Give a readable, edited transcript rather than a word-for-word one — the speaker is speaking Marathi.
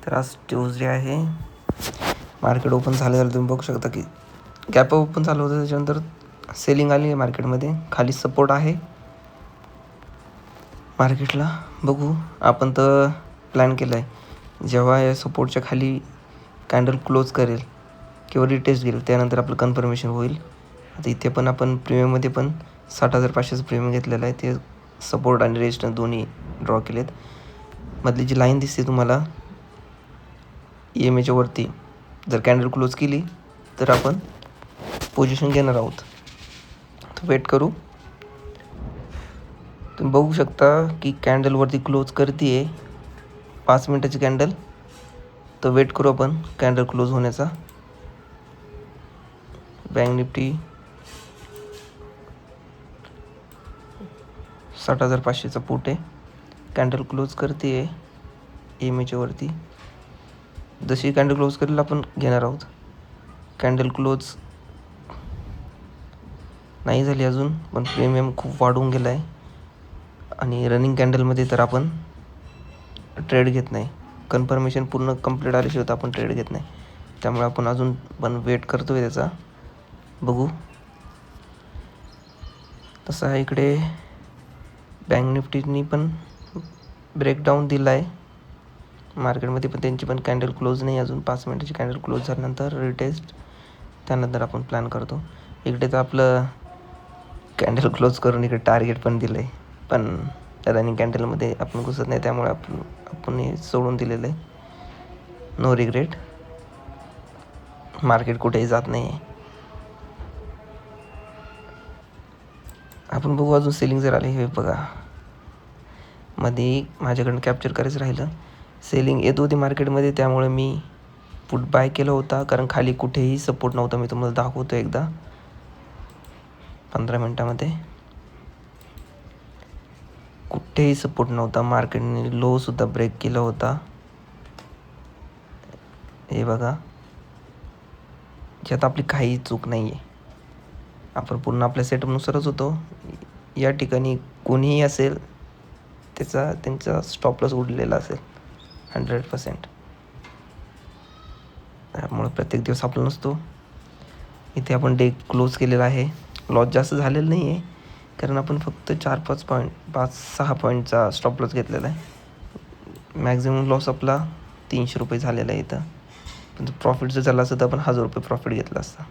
तर आज ट्यूजडे आहे. मार्केट ओपन झालं तुम्ही बघू शकता की गॅप ओपन चालू होतं, त्याच्यानंतर सेलिंग आली आहे मार्केटमध्ये. खाली सपोर्ट आहे मार्केटला. बघू, आपण तर प्लॅन केला आहे जेव्हा या सपोर्टच्या खाली कॅन्डल क्लोज करेल किंवा रिटेस्ट घेईल त्यानंतर आपलं कन्फर्मेशन होईल. आता इथे पण आपण प्रीमियममध्ये पण 60,500चं प्रीमियम घेतलेलं आहे. ते सपोर्ट आणि रेजिस्टन्स दोन्ही ड्रॉ केलेत. मधली जी लाईन दिसते तुम्हाला EMAच्या वरती, जर कॅन्डल क्लोज केली तर आपण पोझिशन घेणार आहोत. तर वेट करू. तुम्ही बघू शकता की कॅन्डलवरती क्लोज करते आहे 5 मिनटाची कॅन्डल. तर वेट करू आपण कॅन्डल क्लोज होण्याचा. बँक निफ्टी 60,500चा पुट आहे. कॅन्डल क्लोज करते आहे EMAच्या वरती. जशी कॅन्डल क्लोज करेल आपण घेणार आहोत. कॅन्डल क्लोज नाही झाली अजून, पण प्रीमियम खूप वाढून गेला आहे. आणि रनिंग कॅन्डलमध्ये तर आपण ट्रेड घेत नाही. कन्फर्मेशन पूर्ण कंप्लीट आल्याशिवाय तर आपण ट्रेड घेत नाही. त्यामुळे आपण अजून पण वेट करतो आहे त्याचा. बघू. तसं आहे इकडे बँक निफ्टीनी पण ब्रेकडाऊन दिला आहे मार्केटमध्ये, पण त्यांची पण कॅन्डल क्लोज नाही अजून. 5 मिनटाची कॅन्डल क्लोज झाल्यानंतर रिटेस्ट, त्यानंतर आपण प्लॅन करतो. इकडे तर आपलं कॅन्डल क्लोज करून इकडे टार्गेट पण दिलं आहे, पण रनिंग कॅन्डलमध्ये आपण घुसत नाही, त्यामुळे आपण हे सोडून दिलेलं आहे. No regret. मार्केट कुठेही जात नाही आहे. आपण बघू अजून सेलिंग जर आली. हे बघा, मध्ये माझ्याकडनं कॅप्चर करायचं राहिलं. सेलिंग येत होती मार्केटमध्ये, त्यामुळे मी पुट बाय केला होता, कारण खाली कुठेही सपोर्ट नव्हता. मी तुम्हाला दाखवतो एकदा 15 मिनटामध्ये. कुठेही सपोर्ट नव्हता. मार्केटने लोसुद्धा ब्रेक केला होता. हे बघा, यात आपली काही चूक नाही आहे. आपण पूर्ण आपल्या सेटअपनुसारच होतो. या ठिकाणी कोणीही असेल त्यांचा स्टॉप लॉस उडलेला असेल 100%. त्यामुळे प्रत्येक दिवस आपला नसतो. इथे आपण डे क्लोज केलेला आहे. लॉस जास्त झालेला नाही आहे, कारण आपण फक्त 5-6 पॉईंटचा स्टॉप लॉस घेतलेला आहे. मॅक्झिमम लॉस आपला 300 रुपये झालेला आहे इथं. पण प्रॉफिट जर झाला असतं तर आपण 1000 रुपये प्रॉफिट घेतला असता.